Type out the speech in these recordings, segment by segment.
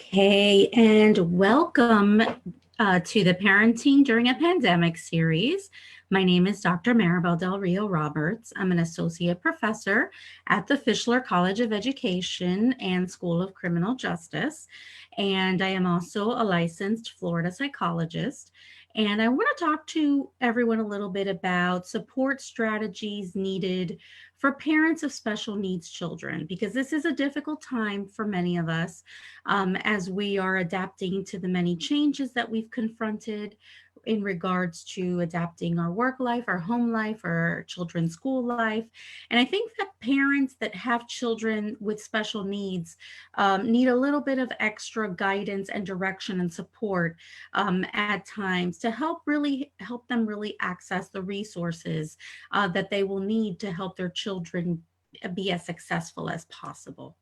Okay, and welcome to the Parenting During a Pandemic series. My name is Dr. Maribel Del Rio Roberts. I'm an associate professor at the Fischler College of Education and School of Criminal Justice, and I am also a licensed Florida psychologist. And I want to talk to everyone a little bit about support strategies needed for parents of special needs children, because this is a difficult time for many of us as we are adapting to the many changes that we've confronted in regards to adapting our work life, our home life, our children's school life. And I think that parents that have children with special needs need a little bit of extra guidance and direction and support at times to help them really access the resources that they will need to help their children be as successful as possible.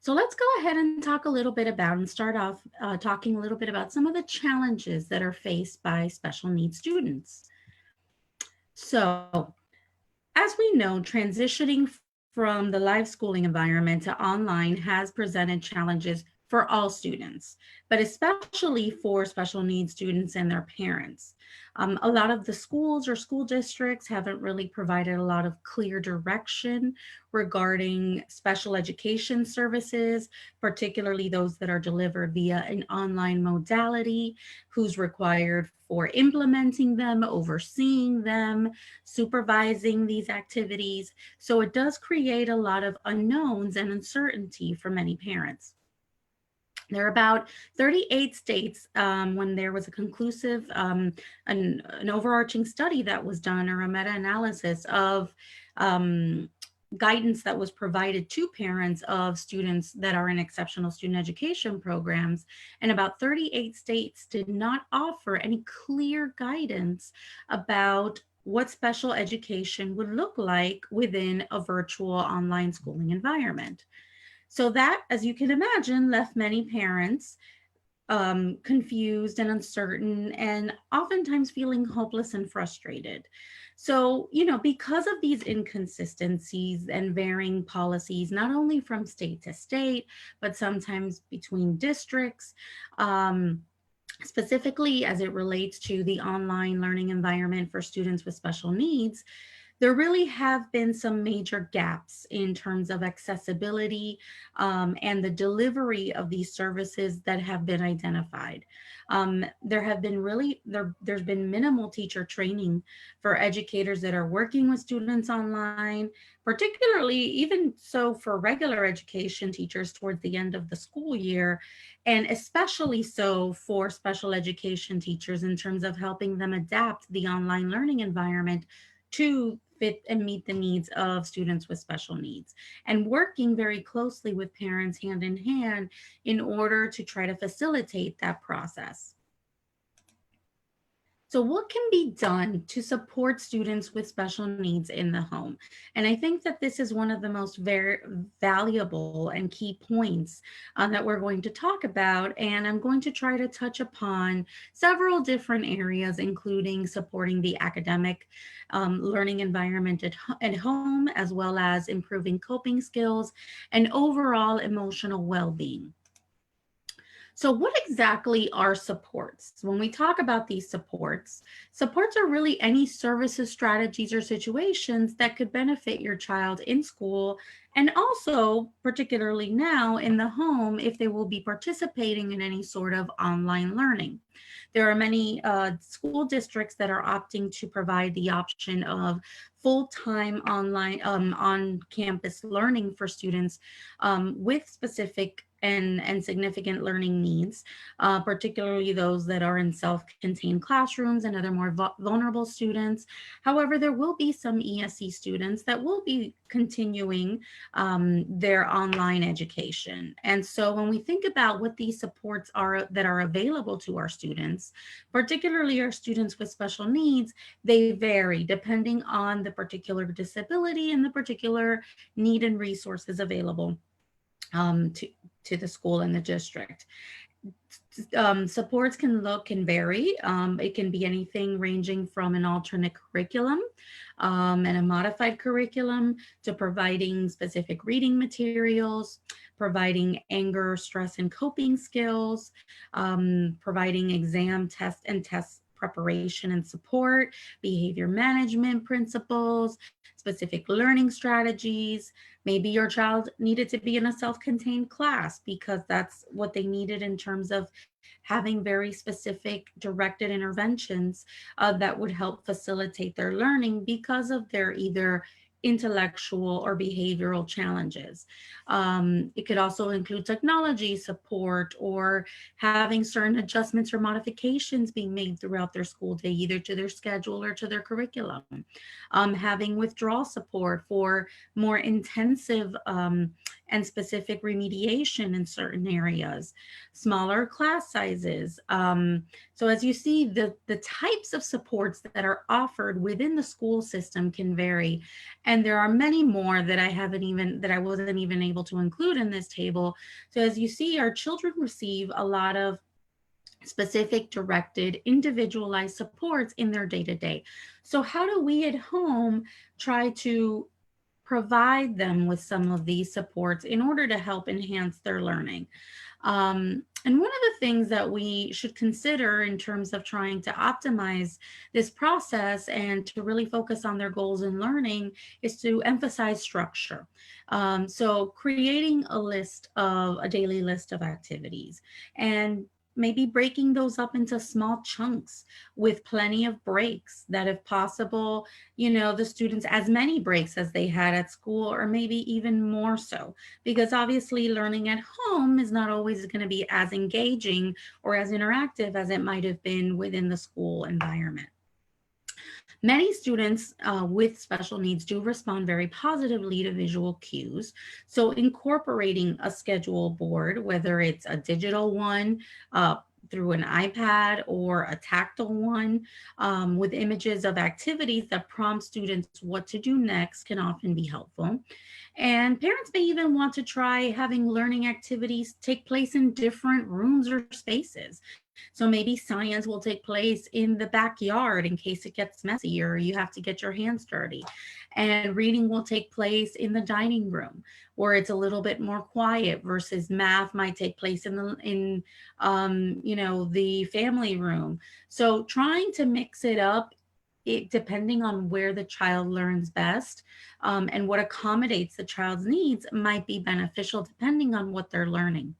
So let's go ahead and talk a little bit about and start off talking a little bit about some of the challenges that are faced by special needs students. So as we know, transitioning from the live schooling environment to online has presented challenges for all students, but especially for special needs students and their parents. A lot of the schools or school districts haven't really provided a lot of clear direction regarding special education services, particularly those that are delivered via an online modality, who's required for implementing them, overseeing them, supervising these activities. So it does create a lot of unknowns and uncertainty for many parents. There are about 38 states when there was a conclusive, an overarching study that was done, or a meta-analysis of guidance that was provided to parents of students that are in exceptional student education programs. And about 38 states did not offer any clear guidance about what special education would look like within a virtual online schooling environment. So that, as you can imagine, left many parents confused and uncertain, and oftentimes feeling hopeless and frustrated. So, because of these inconsistencies and varying policies, not only from state to state, but sometimes between districts, specifically as it relates to the online learning environment for students with special needs, there really have been some major gaps in terms of accessibility and the delivery of these services that have been identified. There's been minimal teacher training for educators that are working with students online, particularly even so for regular education teachers towards the end of the school year, and especially so for special education teachers in terms of helping them adapt the online learning environment to fit and meet the needs of students with special needs, and working very closely with parents hand in hand in order to try to facilitate that process. So what can be done to support students with special needs in the home? And I think that this is one of the most very valuable and key points that we're going to talk about. And I'm going to try to touch upon several different areas, including supporting the academic learning environment at home, as well as improving coping skills and overall emotional well-being. So what exactly are supports? When we talk about these supports are really any services, strategies, or situations that could benefit your child in school, and also particularly now in the home if they will be participating in any sort of online learning. There are many school districts that are opting to provide the option of full-time online on-campus learning for students with specific and significant learning needs, particularly those that are in self-contained classrooms and other more vulnerable students. However, there will be some ESE students that will be continuing their online education. And so when we think about what these supports are that are available to our students, particularly our students with special needs, they vary depending on the particular disability and the particular need and resources available to the school and the district. Supports can vary. It can be anything ranging from an alternate curriculum and a modified curriculum to providing specific reading materials, providing anger, stress, and coping skills, providing exam test preparation and support, behavior management principles, specific learning strategies. Maybe your child needed to be in a self-contained class because that's what they needed in terms of having very specific directed interventions that would help facilitate their learning because of their either intellectual or behavioral challenges. It could also include technology support or having certain adjustments or modifications being made throughout their school day, either to their schedule or to their curriculum. Having withdrawal support for more intensive and specific remediation in certain areas, smaller class sizes. So as you see, the types of supports that are offered within the school system can vary. And there are many more that I wasn't even able to include in this table. So as you see, our children receive a lot of specific, directed, individualized supports in their day to day. So, how do we at home try to provide them with some of these supports in order to help enhance their learning? And one of the things that we should consider in terms of trying to optimize this process and to really focus on their goals in learning is to emphasize structure. So, creating a daily list of activities and maybe breaking those up into small chunks with plenty of breaks that if possible, the students as many breaks as they had at school or maybe even more so, because obviously learning at home is not always going to be as engaging or as interactive as it might have been within the school environment. Many students with special needs do respond very positively to visual cues. So incorporating a schedule board, whether it's a digital one, through an iPad or a tactile one with images of activities that prompt students what to do next can often be helpful. And parents may even want to try having learning activities take place in different rooms or spaces. So maybe science will take place in the backyard in case it gets messy or you have to get your hands dirty. And reading will take place in the dining room where it's a little bit more quiet versus math might take place in the family room. So trying to mix it up depending on where the child learns best and what accommodates the child's needs might be beneficial depending on what they're learning.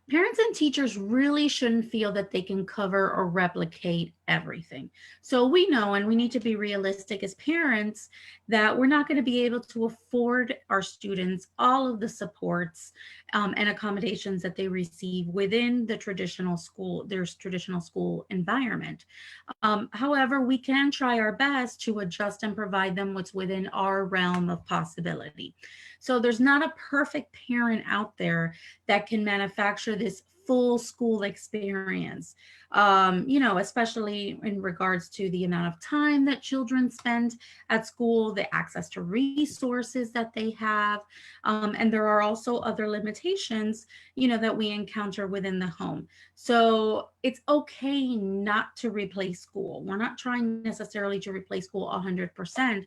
Parents and teachers really shouldn't feel that they can cover or replicate everything. So we know, and we need to be realistic as parents, that we're not going to be able to afford our students all of the supports and accommodations that they receive within their traditional school environment. However, we can try our best to adjust and provide them what's within our realm of possibility. So there's not a perfect parent out there that can manufacture this full school experience, especially in regards to the amount of time that children spend at school, the access to resources that they have. And there are also other limitations, that we encounter within the home. So it's okay not to replace school. We're not trying necessarily to replace school 100%.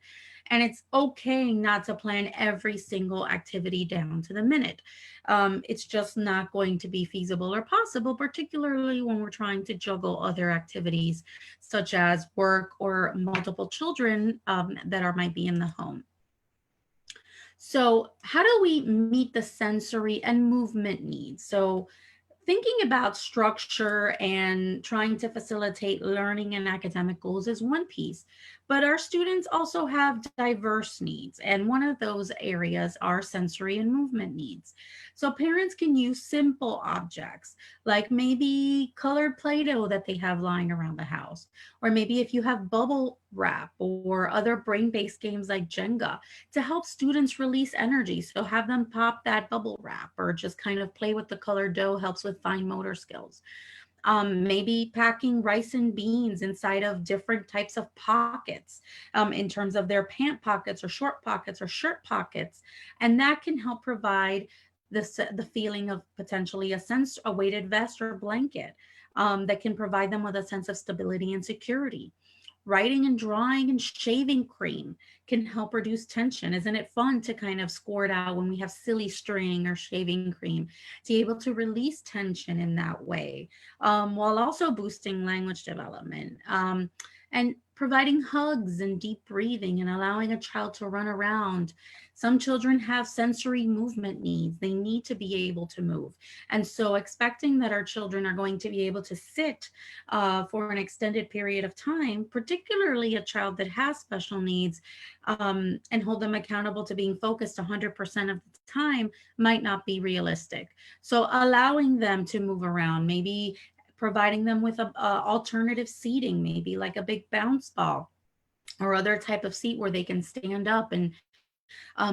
And it's okay not to plan every single activity down to the minute. It's just not going to be feasible or possible, particularly when we're trying to juggle other activities such as work or multiple children might be in the home. So how do we meet the sensory and movement needs? So thinking about structure and trying to facilitate learning and academic goals is one piece, but our students also have diverse needs. And one of those areas are sensory and movement needs. So parents can use simple objects like maybe colored Play-Doh that they have lying around the house, or maybe if you have bubble wrap or other brain-based games like Jenga to help students release energy. So have them pop that bubble wrap or just kind of play with the colored dough helps with fine motor skills. Maybe packing rice and beans inside of different types of pockets in terms of their pant pockets or short pockets or shirt pockets. And that can help provide the feeling of potentially a weighted vest or blanket that can provide them with a sense of stability and security. Writing and drawing and shaving cream can help reduce tension. Isn't it fun to kind of score it out when we have silly string or shaving cream, to be able to release tension in that way, while also boosting language development, and providing hugs and deep breathing and allowing a child to run around. Some children have sensory movement needs. They need to be able to move. And so expecting that our children are going to be able to sit for an extended period of time, particularly a child that has special needs, and hold them accountable to being focused 100% of the time might not be realistic. So allowing them to move around, maybe providing them with a alternative seating, maybe like a big bounce ball or other type of seat where they can stand up and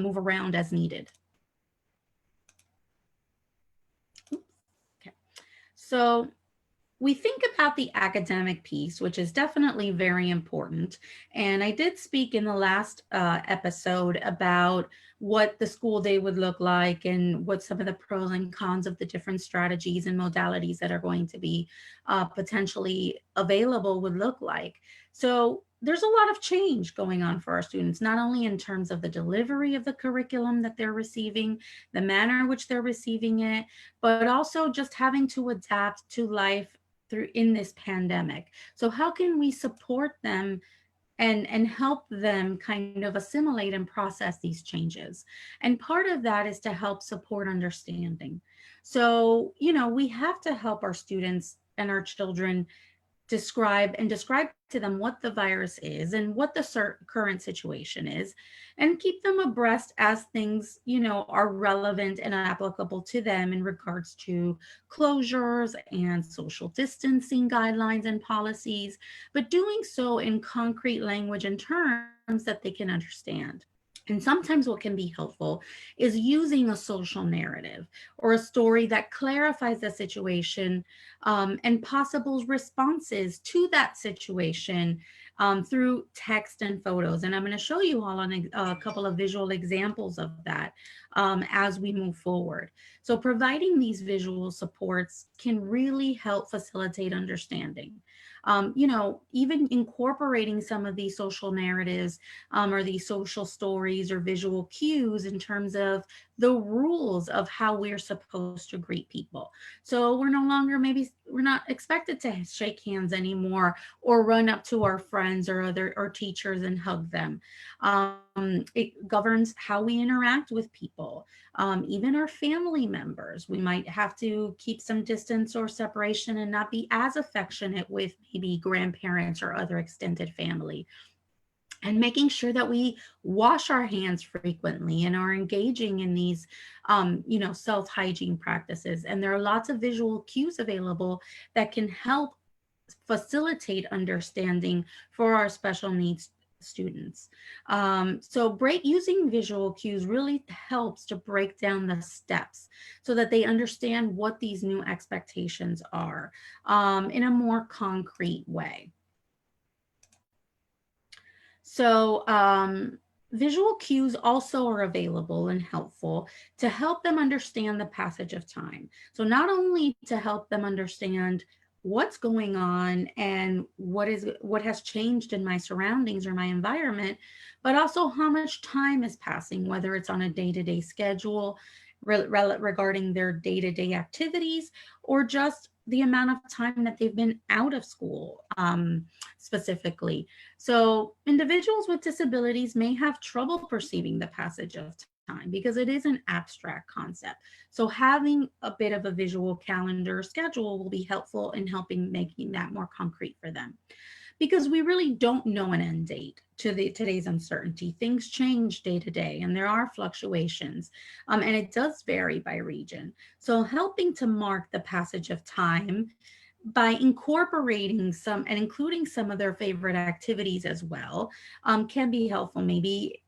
move around as needed. Okay. So we think about the academic piece, which is definitely very important. And I did speak in the last episode about what the school day would look like and what some of the pros and cons of the different strategies and modalities that are going to be potentially available would look like. So there's a lot of change going on for our students, not only in terms of the delivery of the curriculum that they're receiving, the manner in which they're receiving it, but also just having to adapt to life through in this pandemic. So how can we support them and help them kind of assimilate and process these changes? And part of that is to help support understanding. So, we have to help our students and our children describe to them what the virus is and what the current situation is, and keep them abreast as things are relevant and applicable to them in regards to closures and social distancing guidelines and policies, but doing so in concrete language and terms that they can understand. And sometimes what can be helpful is using a social narrative or a story that clarifies the situation, and possible responses to that situation, through text and photos. And I'm going to show you all a couple of visual examples of that as we move forward. So providing these visual supports can really help facilitate understanding. Even incorporating some of these social narratives, or these social stories or visual cues in terms of the rules of how we're supposed to greet people. So we're no longer, maybe we're not expected to shake hands anymore or run up to our friends or other or teachers and hug them. It governs how we interact with people, even our family members. We might have to keep some distance or separation and not be as affectionate with maybe grandparents or other extended family, and making sure that we wash our hands frequently and are engaging in these self-hygiene practices. And there are lots of visual cues available that can help facilitate understanding for our special needs students. So using visual cues really helps to break down the steps so that they understand what these new expectations are, in a more concrete way. So visual cues also are available and helpful to help them understand the passage of time. So not only to help them understand what's going on and what has changed in my surroundings or my environment, but also how much time is passing, whether it's on a day-to-day schedule regarding their day-to-day activities, or just the amount of time that they've been out of school, specifically. So individuals with disabilities may have trouble perceiving the passage of time because it is an abstract concept. So having a bit of a visual calendar schedule will be helpful in helping making that more concrete for them, because we really don't know an end date to today's uncertainty. Things change day to day and there are fluctuations, and it does vary by region. So helping to mark the passage of time by incorporating some and including some of their favorite activities as well, can be helpful. Maybe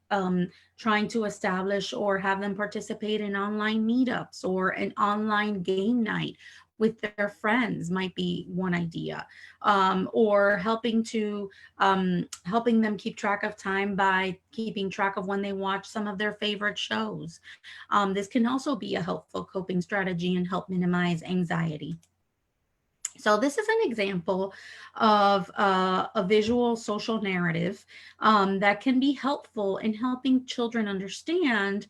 trying to establish or have them participate in online meetups or an online game night with their friends might be one idea, or helping them keep track of time by keeping track of when they watch some of their favorite shows. This can also be a helpful coping strategy and help minimize anxiety. So this is an example of a visual social narrative that can be helpful in helping children understand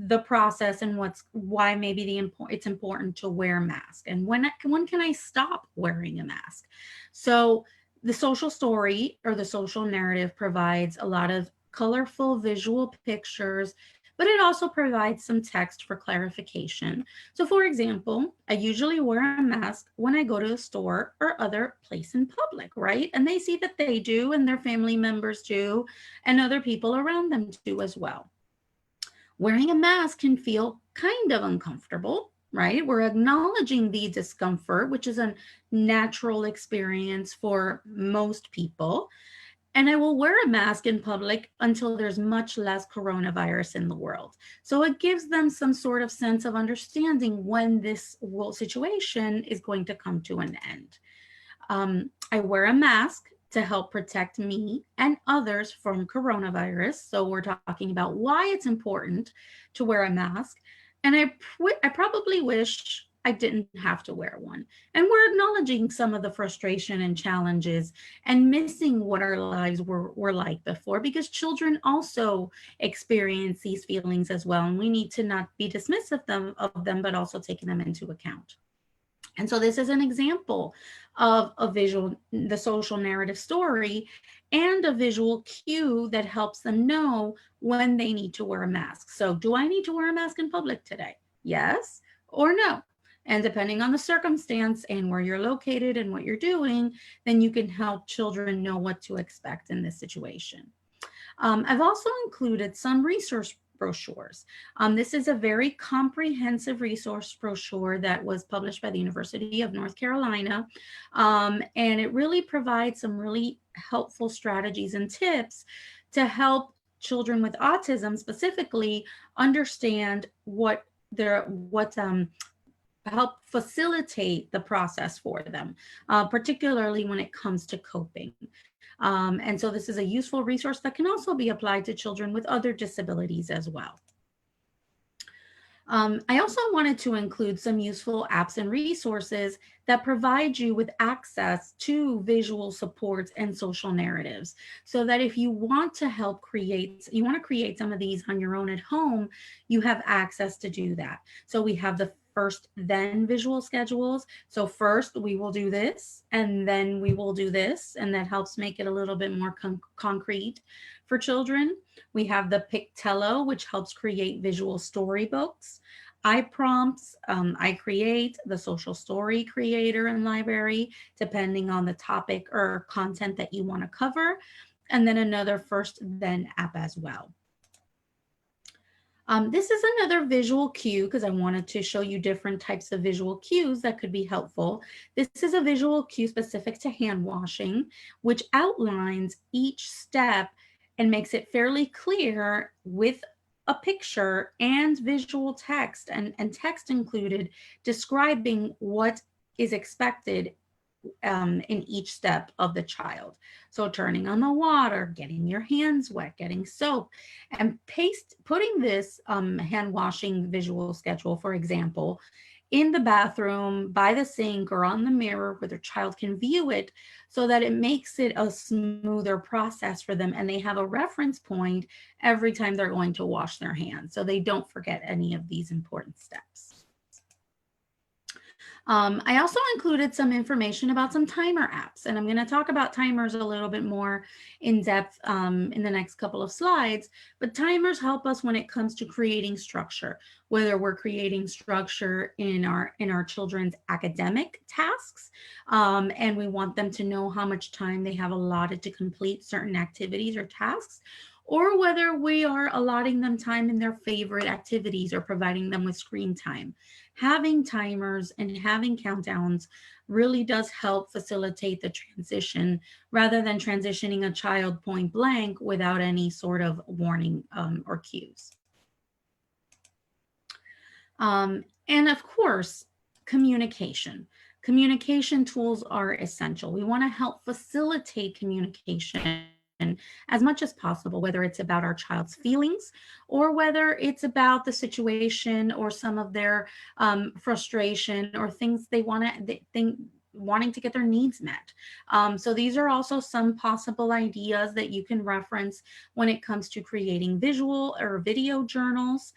the process and why maybe it's important to wear a mask, and when can I stop wearing a mask. So the social story or the social narrative provides a lot of colorful visual pictures, but it also provides some text for clarification. So for example, I usually wear a mask when I go to a store or other place in public, right? And they see that they do, and their family members do, and other people around them do as well. Wearing a mask can feel kind of uncomfortable, right? We're acknowledging the discomfort, which is a natural experience for most people. And I will wear a mask in public until there's much less coronavirus in the world. So it gives them some sort of sense of understanding when this world situation is going to come to an end. I wear a mask to help protect me and others from coronavirus. So we're talking about why it's important to wear a mask. And I probably wish I didn't have to wear one. And we're acknowledging some of the frustration and challenges and missing what our lives were like before, because children also experience these feelings as well. And we need to not be dismissive of them, but also taking them into account. And so this is an example of the social narrative story, and a visual cue that helps them know when they need to wear a mask. So do I need to wear a mask in public today? Yes or no? And depending on the circumstance and where you're located and what you're doing, then you can help children know what to expect in this situation. I've also included some resource brochures. This is a very comprehensive resource brochure that was published by the University of North Carolina, and it really provides some really helpful strategies and tips to help children with autism specifically understand help facilitate the process for them, particularly when it comes to coping. And so this is a useful resource that can also be applied to children with other disabilities as well. I also wanted to include some useful apps and resources that provide you with access to visual supports and social narratives, so that if you want to create some of these on your own at home, you have access to do that. So we have the first then visual schedules. So first we will do this, and then we will do this, and that helps make it a little bit more concrete for children. We have the Pictello, which helps create visual storybooks. iPrompts, I create the social story creator and library, depending on the topic or content that you want to cover. And then another first then app as well. This is another visual cue because I wanted to show you different types of visual cues that could be helpful. This is a visual cue specific to hand washing, which outlines each step and makes it fairly clear with a picture and visual text, and text included, describing what is expected in each step of the child. So turning on the water, getting your hands wet, getting soap, and putting this hand washing visual schedule, for example, in the bathroom, by the sink, or on the mirror where their child can view it, so that it makes it a smoother process for them, and they have a reference point every time they're going to wash their hands, so they don't forget any of these important steps. I also included some information about some timer apps, and I'm going to talk about timers a little bit more in depth in the next couple of slides, but timers help us when it comes to creating structure, whether we're creating structure in our children's academic tasks, and we want them to know how much time they have allotted to complete certain activities or tasks, or whether we are allotting them time in their favorite activities or providing them with screen time. Having timers and having countdowns really does help facilitate the transition, rather than transitioning a child point blank without any sort of warning or cues. And of course, Communication. Communication tools are essential. We want to help facilitate communication as much as possible, whether it's about our child's feelings or whether it's about the situation or some of their frustration or things they want to think wanting to get their needs met. So these are also some possible ideas that you can reference when it comes to creating visual or video journals.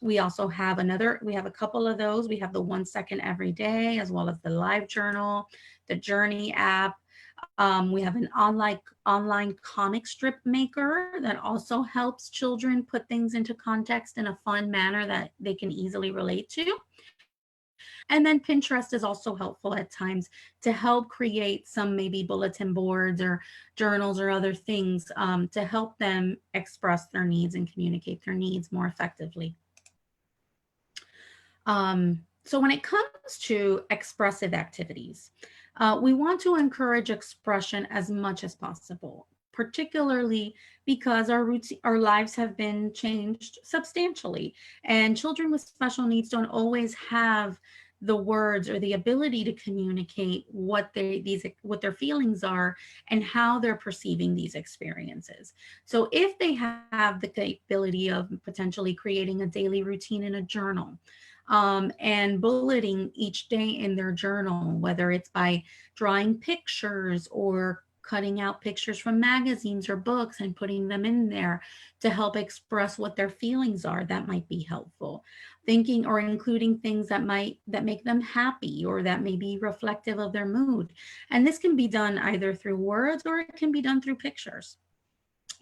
We also have we have a couple of those. We have the 1 second every day, as well as the live journal, the journey app. We have an online comic strip maker that also helps children put things into context in a fun manner that they can easily relate to. And then Pinterest is also helpful at times to help create some maybe bulletin boards or journals or other things to help them express their needs and communicate their needs more effectively. So when it comes to expressive activities, we want to encourage expression as much as possible, particularly because our lives have been changed substantially, and children with special needs don't always have the words or the ability to communicate what their feelings are and how they're perceiving these experiences. So if they have the capability of potentially creating a daily routine in a journal, and bulleting each day in their journal, whether it's by drawing pictures or cutting out pictures from magazines or books and putting them in there to help express what their feelings are, that might be helpful. Thinking or including things that make them happy or that may be reflective of their mood. And this can be done either through words or it can be done through pictures.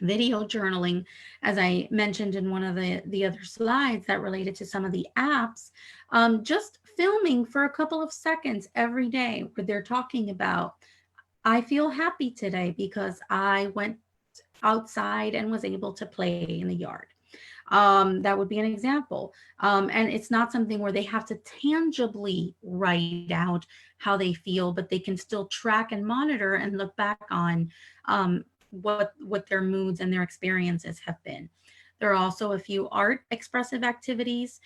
Video journaling, as I mentioned in one of the other slides that related to some of the apps, just filming for a couple of seconds every day where they're talking about, I feel happy today because I went outside and was able to play in the yard. That would be an example. And it's not something where they have to tangibly write out how they feel, but they can still track and monitor and look back on what their moods and their experiences have been. There are also a few art expressive activities.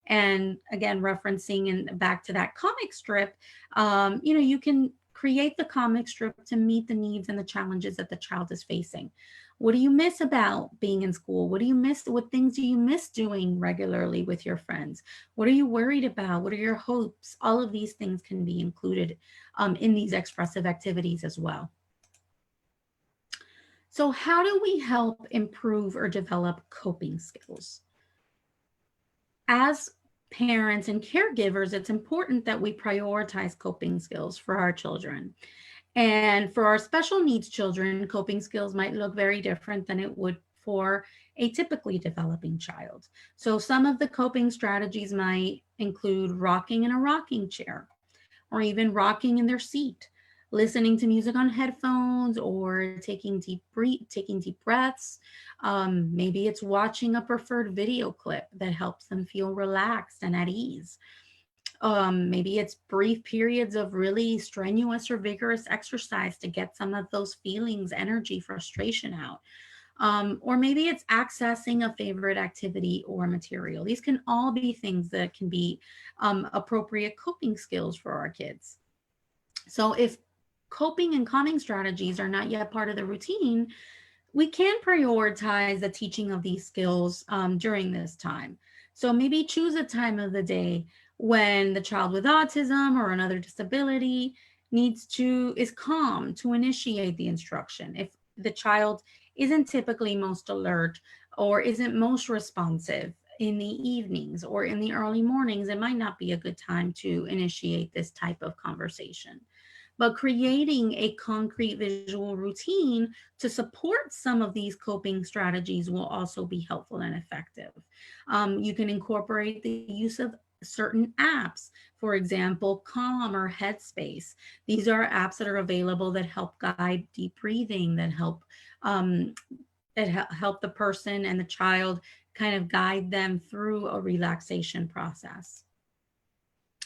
And again, referencing and back to that comic strip, you can create the comic strip to meet the needs and the challenges that the child is facing. What do you miss about being in school? What do you miss? What things do you miss doing regularly with your friends? What are you worried about? What are your hopes? All of these things can be included in these expressive activities as well. So how do we help improve or develop coping skills? As parents and caregivers, it's important that we prioritize coping skills for our children. And for our special needs children, coping skills might look very different than it would for a typically developing child. So some of the coping strategies might include rocking in a rocking chair, or even rocking in their seat, listening to music on headphones, or taking deep breaths. Maybe it's watching a preferred video clip that helps them feel relaxed and at ease. Maybe it's brief periods of really strenuous or vigorous exercise to get some of those feelings, energy, frustration out. Or maybe it's accessing a favorite activity or material. These can all be things that can be appropriate coping skills for our kids. So if coping and calming strategies are not yet part of the routine, we can prioritize the teaching of these skills during this time. So maybe choose a time of the day when the child with autism or another disability is calm to initiate the instruction. If the child isn't typically most alert or isn't most responsive in the evenings or in the early mornings, it might not be a good time to initiate this type of conversation. But creating a concrete visual routine to support some of these coping strategies will also be helpful and effective. You can incorporate the use of certain apps, for example, Calm or Headspace. These are apps that are available that help guide deep breathing, that help the person and the child kind of guide them through a relaxation process.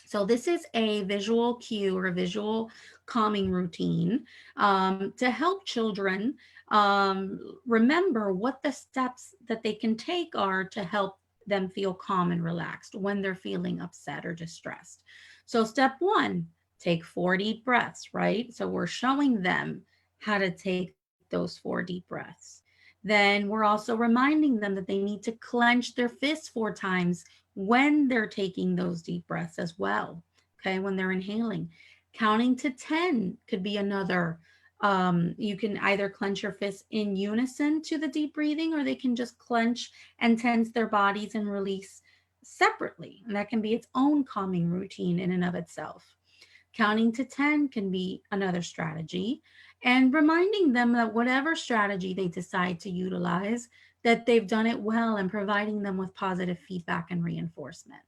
So this is a visual cue or a visual calming routine to help children remember what the steps that they can take are to help them feel calm and relaxed when they're feeling upset or distressed. So, step one, take 4 deep breaths, right? So, we're showing them how to take those 4 deep breaths. Then we're also reminding them that they need to clench their fists 4 times when they're taking those deep breaths as well. Okay, when they're inhaling. Counting to 10 could be another. You can either clench your fists in unison to the deep breathing, or they can just clench and tense their bodies and release separately. And that can be its own calming routine in and of itself. Counting to 10 can be another strategy, and reminding them that whatever strategy they decide to utilize, that they've done it well, and providing them with positive feedback and reinforcement.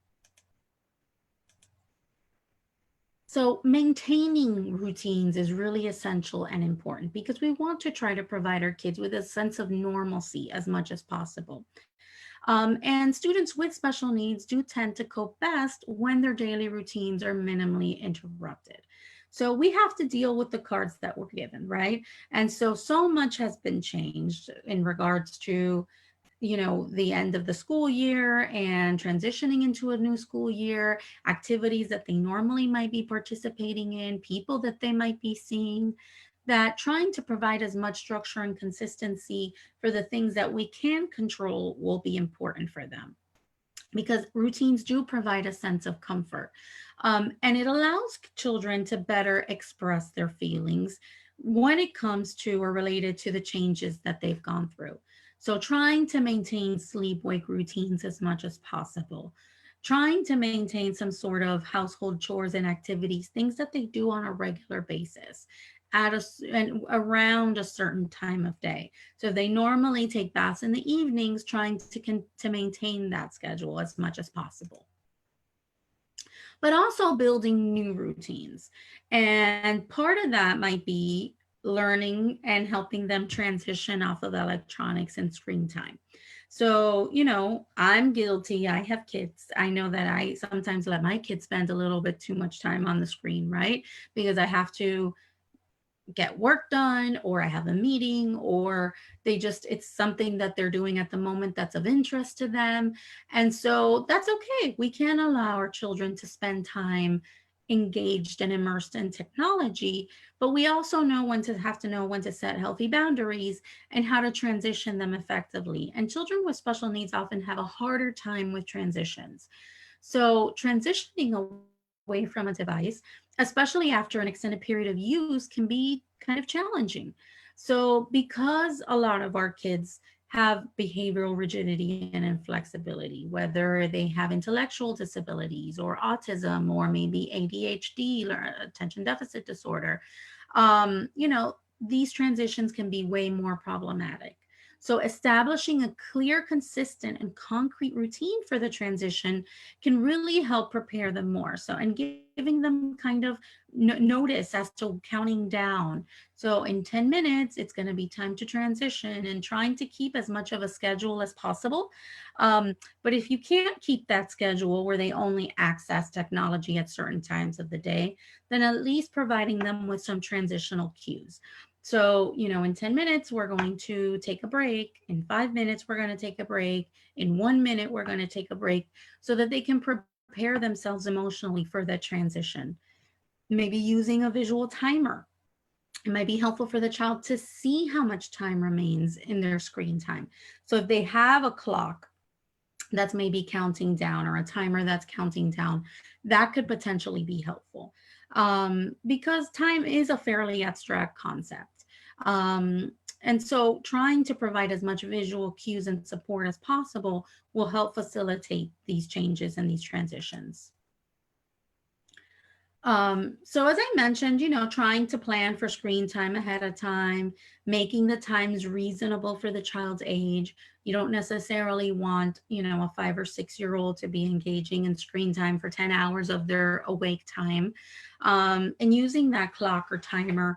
So, maintaining routines is really essential and important because we want to try to provide our kids with a sense of normalcy as much as possible. And students with special needs do tend to cope best when their daily routines are minimally interrupted. So we have to deal with the cards that we're given, right? And so much has been changed in regards to, the end of the school year and transitioning into a new school year, activities that they normally might be participating in, people that they might be seeing, that trying to provide as much structure and consistency for the things that we can control will be important for them, because routines do provide a sense of comfort. And it allows children to better express their feelings when it comes to or related to the changes that they've gone through. So, trying to maintain sleep wake routines as much as possible, trying to maintain some sort of household chores and activities, things that they do on a regular basis at and around a certain time of day. So they normally take baths in the evenings, trying to maintain that schedule as much as possible. But also building new routines. And part of that might be learning and helping them transition off of electronics and screen time. So, I'm guilty. I have kids. I know that I sometimes let my kids spend a little bit too much time on the screen, right? Because I have to get work done, or I have a meeting, or it's something that they're doing at the moment that's of interest to them. And so that's okay. We can allow our children to spend time engaged and immersed in technology, but we also have to know when to set healthy boundaries and how to transition them effectively. And children with special needs often have a harder time with transitions. So transitioning away from a device, especially after an extended period of use, can be kind of challenging. So because a lot of our kids have behavioral rigidity and inflexibility, whether they have intellectual disabilities or autism or maybe ADHD, attention deficit disorder, these transitions can be way more problematic. So, establishing a clear, consistent, and concrete routine for the transition can really help prepare them more. So, and giving them kind of notice as to counting down. So, in 10 minutes, it's going to be time to transition, and trying to keep as much of a schedule as possible. But if you can't keep that schedule where they only access technology at certain times of the day, then at least providing them with some transitional cues. So, in 10 minutes, we're going to take a break. In 5 minutes, we're going to take a break. In 1 minute, we're going to take a break, so that they can prepare themselves emotionally for that transition. Maybe using a visual timer. It might be helpful for the child to see how much time remains in their screen time. So if they have a clock that's maybe counting down, or a timer that's counting down, that could potentially be helpful, because time is a fairly abstract concept. And so trying to provide as much visual cues and support as possible will help facilitate these changes and these transitions. So as I mentioned, trying to plan for screen time ahead of time, making the times reasonable for the child's age. You don't necessarily want, a 5 or 6 year old to be engaging in screen time for 10 hours of their awake time. And using that clock or timer,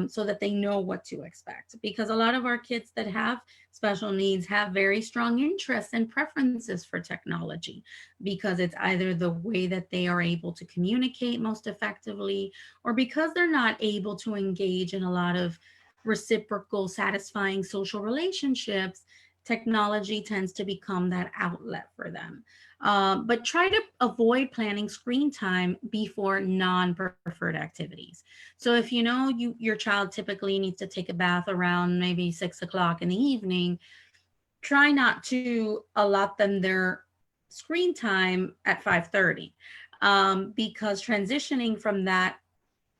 so that they know what to expect. Because a lot of our kids that have special needs have very strong interests and preferences for technology, because it's either the way that they are able to communicate most effectively, or because they're not able to engage in a lot of reciprocal, satisfying social relationships. technology tends to become that outlet for them. But try to avoid planning screen time before non-preferred activities. So if you know your child typically needs to take a bath around maybe 6 o'clock in the evening, try not to allot them their screen time at 5:30, because transitioning from that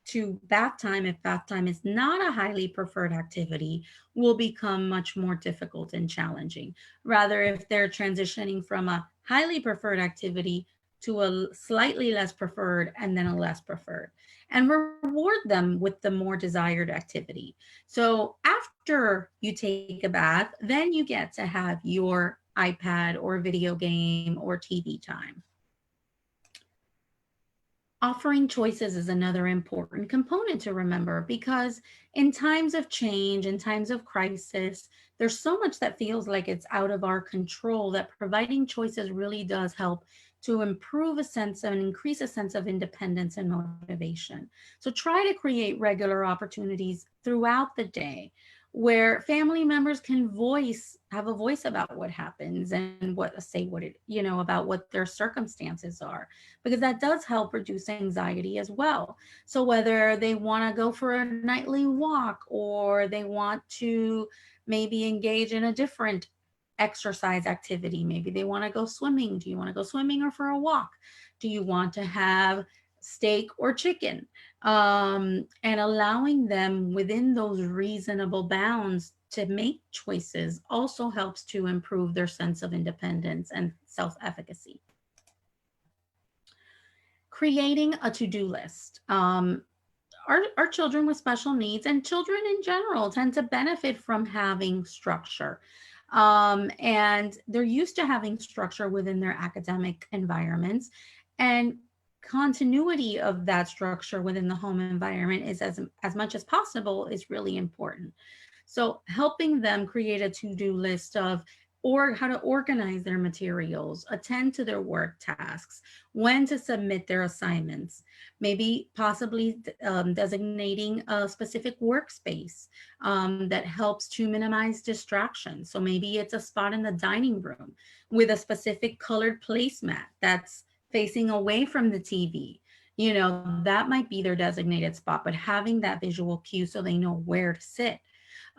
to bath time, if bath time is not a highly preferred activity, will become much more difficult and challenging. Rather, if they're transitioning from a highly preferred activity to a slightly less preferred and then a less preferred, and reward them with the more desired activity. So after you take a bath, then you get to have your iPad or video game or TV time. Offering choices is another important component to remember, because in times of change, in times of crisis, there's so much that feels like it's out of our control, that providing choices really does help to improve a sense and increase a sense of independence and motivation. So try to create regular opportunities throughout the day where family members can have a voice about what happens and what say what it, about what their circumstances are, because that does help reduce anxiety as well. So whether they want to go for a nightly walk, or they want to maybe engage in a different exercise activity, maybe they want to go swimming. Do you want to go swimming or for a walk? Do you want to have steak or chicken? And allowing them within those reasonable bounds to make choices also helps to improve their sense of independence and self-efficacy. Creating a to-do list. Our children with special needs and children in general tend to benefit from having structure. And they're used to having structure within their academic environments. And continuity of that structure within the home environment is as much as possible is really important. So helping them create a to-do list of or how to organize their materials, attend to their work tasks, when to submit their assignments, maybe possibly designating a specific workspace that helps to minimize distractions. So maybe it's a spot in the dining room with a specific colored placemat that's facing away from the TV. That might be their designated spot, but having that visual cue so they know where to sit.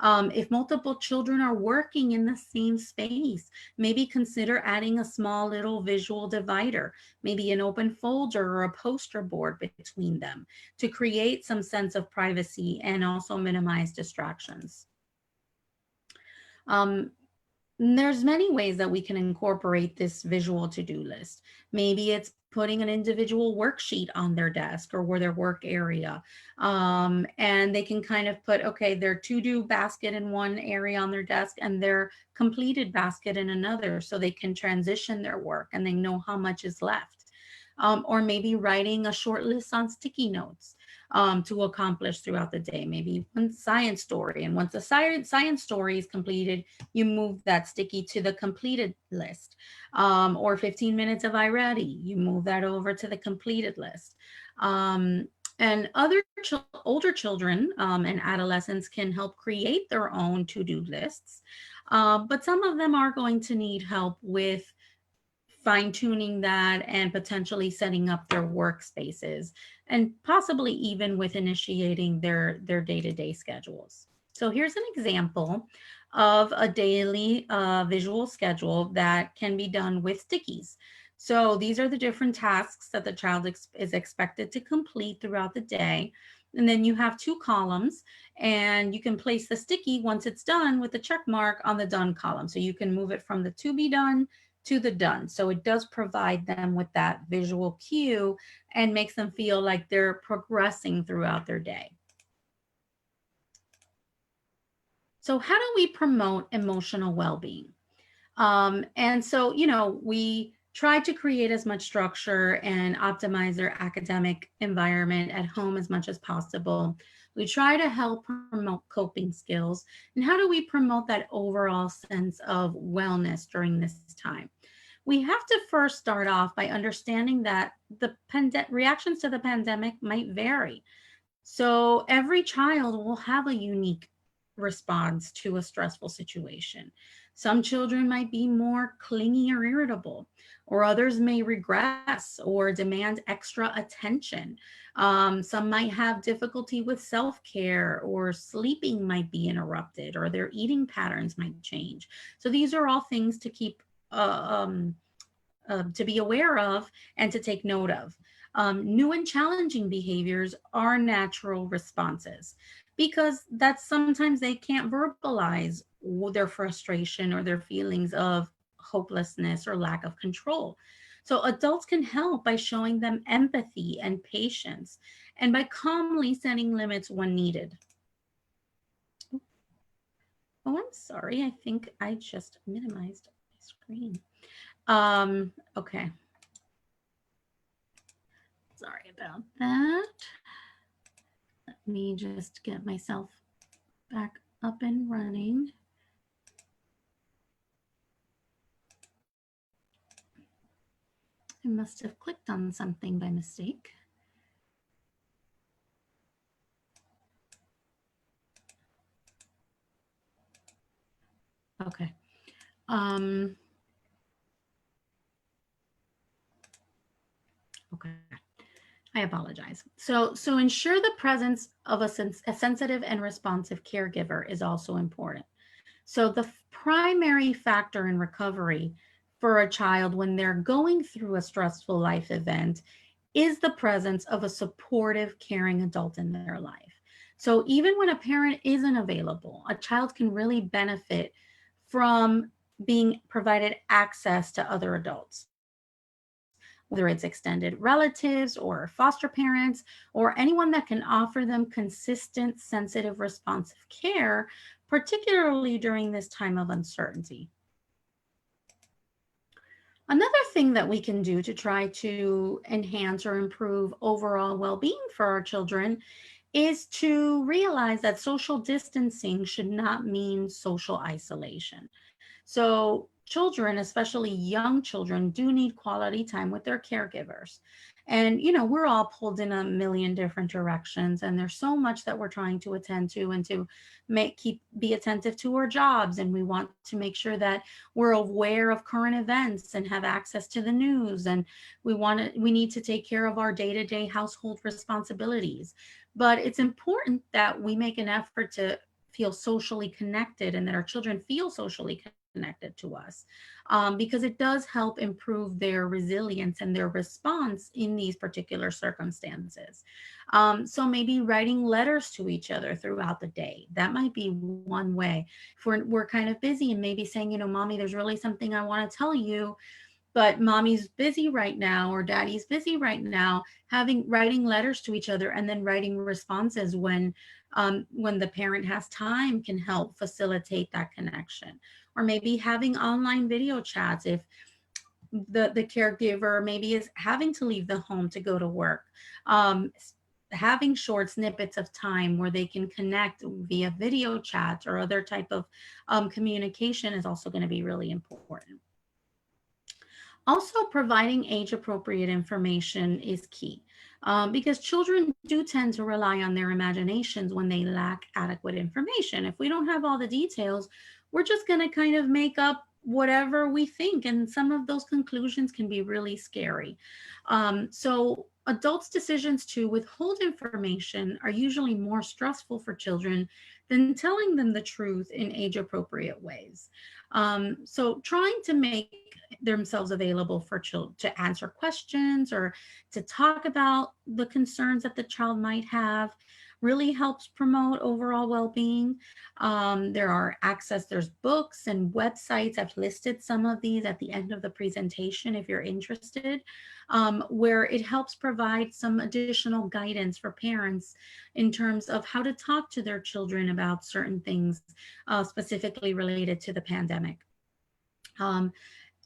If multiple children are working in the same space, maybe consider adding a small little visual divider, maybe an open folder or a poster board between them to create some sense of privacy and also minimize distractions. There's many ways that we can incorporate this visual to-do list. Maybe it's putting an individual worksheet on their desk or their work area. And they can kind of put, okay, their to-do basket in one area on their desk and their completed basket in another, so they can transition their work and they know how much is left. Or maybe writing a short list on sticky notes to accomplish throughout the day. Maybe one science story, and once the science story is completed, you move that sticky to the completed list. Or 15 minutes of iReady, you move that over to the completed list. And older children and adolescents can help create their own to-do lists, but some of them are going to need help with fine-tuning that and potentially setting up their workspaces, and possibly even with initiating their day-to-day schedules. So here's an example of a daily visual schedule that can be done with stickies. So these are the different tasks that the child is expected to complete throughout the day. And then you have two columns, and you can place the sticky once it's done with the check mark on the done column. So you can move it from the to be done to the done. So it does provide them with that visual cue and makes them feel like they're progressing throughout their day. So how do we promote emotional well-being? And so, we try to create as much structure and optimize their academic environment at home as much as possible. We try to help promote coping skills. And how do we promote that overall sense of wellness during this time? We have to first start off by understanding that the reactions to the pandemic might vary. So every child will have a unique response to a stressful situation. Some children might be more clingy or irritable, or others may regress or demand extra attention. Some might have difficulty with self care, or sleeping might be interrupted, or their eating patterns might change. So, these are all things to keep. To be aware of and to take note of. New and challenging behaviors are natural responses because that's sometimes they can't verbalize their frustration or their feelings of hopelessness or lack of control. So adults can help by showing them empathy and patience and by calmly setting limits when needed. Oh, I'm sorry. I think I just minimized my screen. Okay. Sorry about that. Let me just get myself back up and running. I must have clicked on something by mistake. Okay. Okay. I apologize. So ensure the presence of a sensitive and responsive caregiver is also important. So the primary factor in recovery for a child when they're going through a stressful life event is the presence of a supportive, caring adult in their life. So even when a parent isn't available, a child can really benefit from being provided access to other adults, whether it's extended relatives or foster parents or anyone that can offer them consistent, sensitive, responsive care, particularly during this time of uncertainty. Another thing that we can do to try to enhance or improve overall well being for our children is to realize that social distancing should not mean social isolation. So, children, especially young children, do need quality time with their caregivers. And, we're all pulled in a million different directions, and there's so much that we're trying to attend to and to be attentive to our jobs. And we want to make sure that we're aware of current events and have access to the news. And we need to take care of our day-to-day household responsibilities. But it's important that we make an effort to feel socially connected and that our children feel socially connected to us, because it does help improve their resilience and their response in these particular circumstances. So maybe writing letters to each other throughout the day. That might be one way. If we're kind of busy and maybe saying, mommy, there's really something I want to tell you, but mommy's busy right now or daddy's busy right now, writing letters to each other and then writing responses when the parent has time can help facilitate that connection. Or maybe having online video chats if the caregiver maybe is having to leave the home to go to work. Having short snippets of time where they can connect via video chat or other type of communication is also going to be really important. Also, providing age appropriate information is key, because children do tend to rely on their imaginations when they lack adequate information. If we don't have all the details, we're just going to kind of make up whatever we think, and some of those conclusions can be really scary. So, adults' decisions to withhold information are usually more stressful for children than telling them the truth in age appropriate ways. So, trying to make themselves available for children to answer questions or to talk about the concerns that the child might have really helps promote overall well-being. There's books and websites. I've listed some of these at the end of the presentation if you're interested, where it helps provide some additional guidance for parents in terms of how to talk to their children about certain things, specifically related to the pandemic.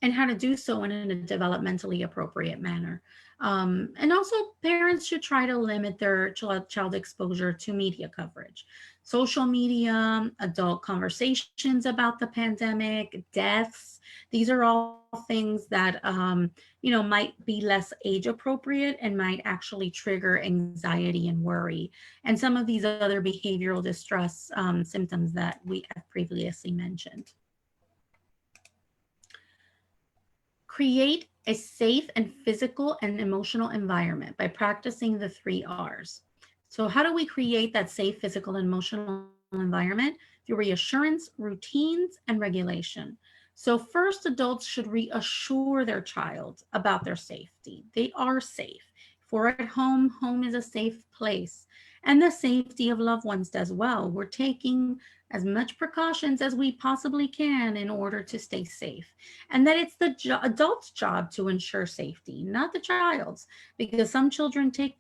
And how to do so in a developmentally appropriate manner. And also, parents should try to limit their child exposure to media coverage, social media, adult conversations about the pandemic, deaths. These are all things that might be less age appropriate and might actually trigger anxiety and worry, and some of these other behavioral distress symptoms that we have previously mentioned. Create a safe and physical and emotional environment by practicing the 3 R's. So, how do we create that safe physical and emotional environment? Through reassurance, routines, and regulation. So, first, adults should reassure their child about their safety. They are safe. If we're at home, home is a safe place. And the safety of loved ones as well. We're taking as much precautions as we possibly can in order to stay safe, and that it's the adult's job to ensure safety, not the child's, because some children take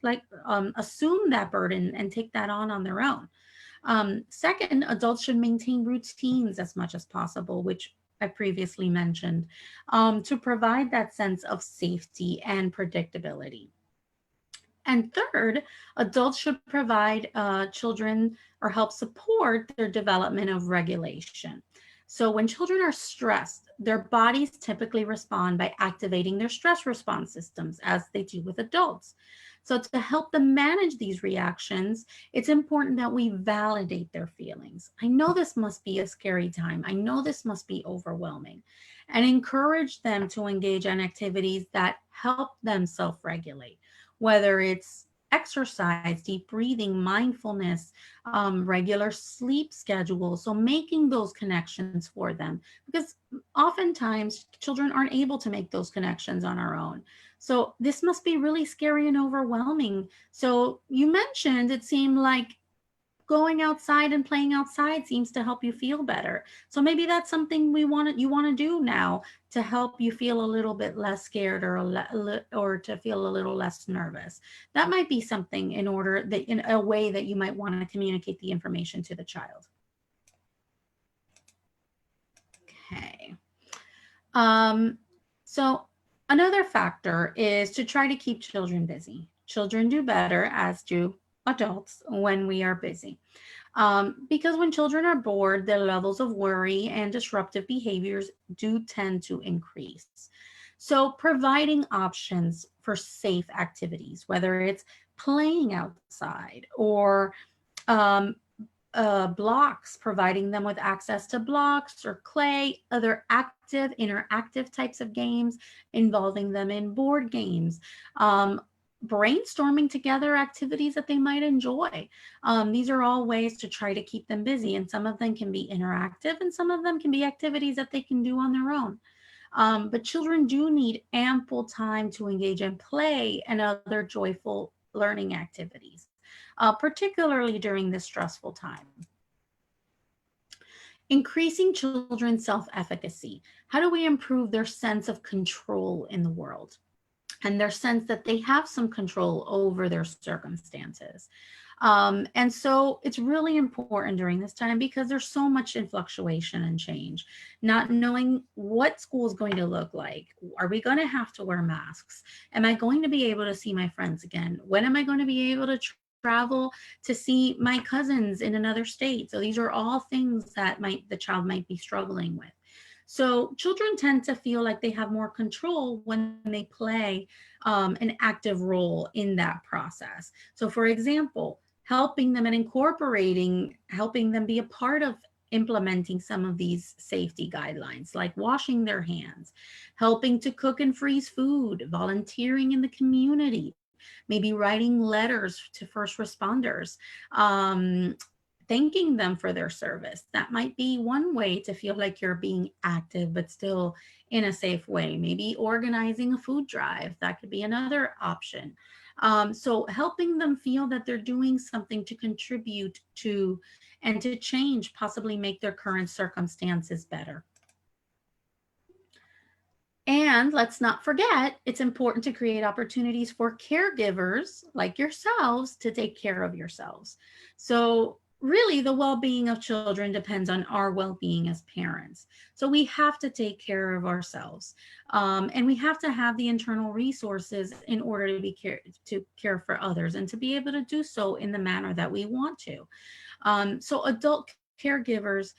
assume that burden and take that on their own. Second, adults should maintain routines as much as possible, which I previously mentioned, to provide that sense of safety and predictability. And third, adults should provide children or help support their development of regulation. So, when children are stressed, their bodies typically respond by activating their stress response systems as they do with adults. So, to help them manage these reactions, it's important that we validate their feelings. I know this must be a scary time. I know this must be overwhelming. And encourage them to engage in activities that help them self regulate, whether it's exercise, deep breathing, mindfulness, regular sleep schedules. So making those connections for them, because oftentimes children aren't able to make those connections on our own. So this must be really scary and overwhelming. So you mentioned it seemed like going outside and playing outside seems to help you feel better. So maybe that's something you want to do now to help you feel a little bit less scared, or to feel a little less nervous. That might be something in order that in a way that you might want to communicate the information to the child. Okay. Um, so another factor is to try to keep children busy. Children do better, as do adults, when we are busy. Because when children are bored, their levels of worry and disruptive behaviors do tend to increase. So, providing options for safe activities, whether it's playing outside or um, blocks, providing them with access to blocks or clay, other active, interactive types of games, involving them in board games, um, brainstorming together activities that they might enjoy. These are all ways to try to keep them busy, and some of them can be interactive, and some of them can be activities that they can do on their own. But children do need ample time to engage in play and other joyful learning activities, particularly during this stressful time. Increasing children's self efficacy. How do we improve their sense of control in the world and their sense that they have some control over their circumstances? And so it's really important during this time because there's so much in fluctuation and change, not knowing what school is going to look like. Are we going to have to wear masks? Am I going to be able to see my friends again? When am I going to be able to travel to see my cousins in another state? So these are all things that the child might be struggling with. So children tend to feel like they have more control when they play an active role in that process. So, for example, helping them and helping them be a part of implementing some of these safety guidelines, like washing their hands, helping to cook and freeze food, volunteering in the community, maybe writing letters to first responders, um, thanking them for their service. That might be one way to feel like you're being active, but still in a safe way. Maybe organizing a food drive, that could be another option. So helping them feel that they're doing something to contribute to and to change, possibly make their current circumstances better. And let's not forget, it's important to create opportunities for caregivers like yourselves to take care of yourselves. So, really, the well being of children depends on our well being as parents. So, we have to take care of ourselves. And we have to have the internal resources in order to care for others and to be able to do so in the manner that we want to. So, adult caregivers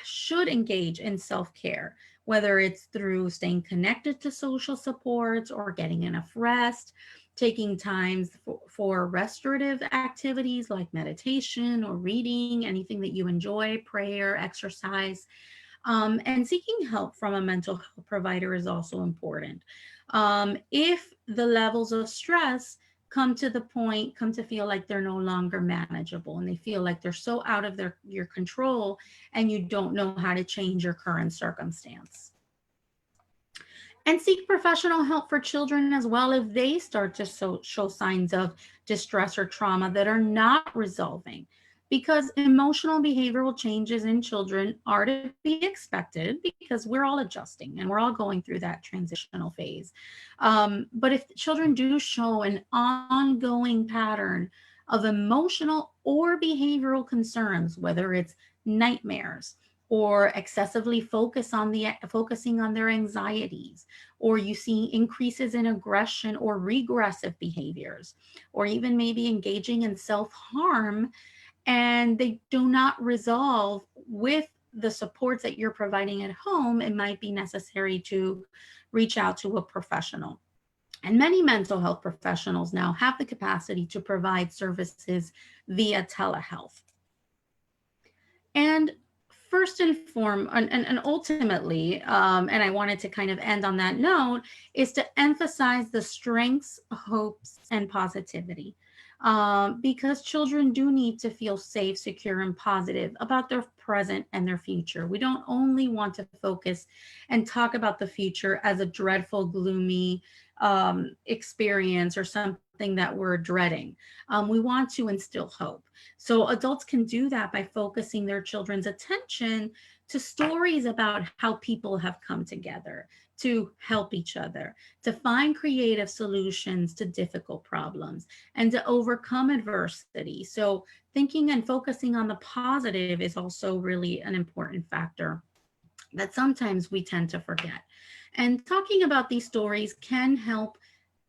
should engage in self care, whether it's through staying connected to social supports or getting enough rest, taking times for restorative activities like meditation or reading, anything that you enjoy, prayer, exercise. And seeking help from a mental health provider is also important. If the levels of stress come to feel like they're no longer manageable and they feel like they're so out of your control and you don't know how to change your current circumstance. And seek professional help for children as well if they start to show signs of distress or trauma that are not resolving. Because emotional behavioral changes in children are to be expected because we're all adjusting and we're all going through that transitional phase. But if children do show an ongoing pattern of emotional or behavioral concerns, whether it's nightmares, or excessively focusing on their anxieties, or you see increases in aggression or regressive behaviors, or even maybe engaging in self-harm, and they do not resolve with the supports that you're providing at home, it might be necessary to reach out to a professional. And many mental health professionals now have the capacity to provide services via telehealth. And first and foremost, and ultimately, and I wanted to kind of end on that note, is to emphasize the strengths, hopes, and positivity. Because children do need to feel safe, secure, and positive about their present and their future. We don't only want to focus and talk about the future as a dreadful, gloomy experience or something that we're dreading. We want to instill hope. So adults can do that by focusing their children's attention to stories about how people have come together to help each other, to find creative solutions to difficult problems, and to overcome adversity. So thinking and focusing on the positive is also really an important factor that sometimes we tend to forget. And talking about these stories can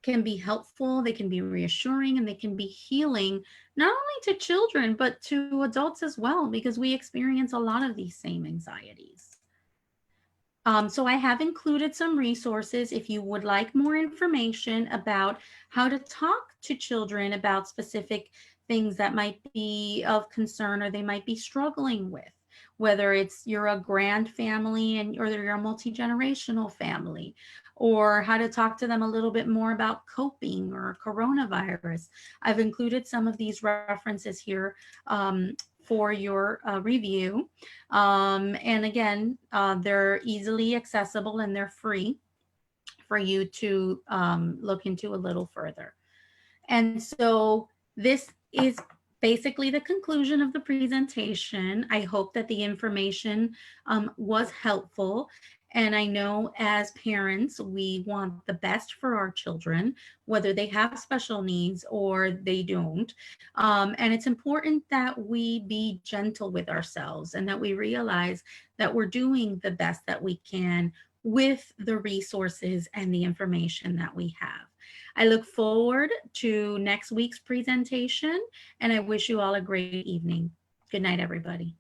be helpful, they can be reassuring, and they can be healing, not only to children, but to adults as well, because we experience a lot of these same anxieties. So I have included some resources if you would like more information about how to talk to children about specific things that might be of concern or they might be struggling with, whether it's you're a grand family and or you're a multi-generational family, or how to talk to them a little bit more about coping or coronavirus. I've included some of these references here for your review. And again, they're easily accessible and they're free for you to look into a little further. And so this is basically the conclusion of the presentation. I hope that the information was helpful. And I know as parents, we want the best for our children, whether they have special needs or they don't. And it's important that we be gentle with ourselves and that we realize that we're doing the best that we can with the resources and the information that we have. I look forward to next week's presentation, and I wish you all a great evening. Good night, everybody.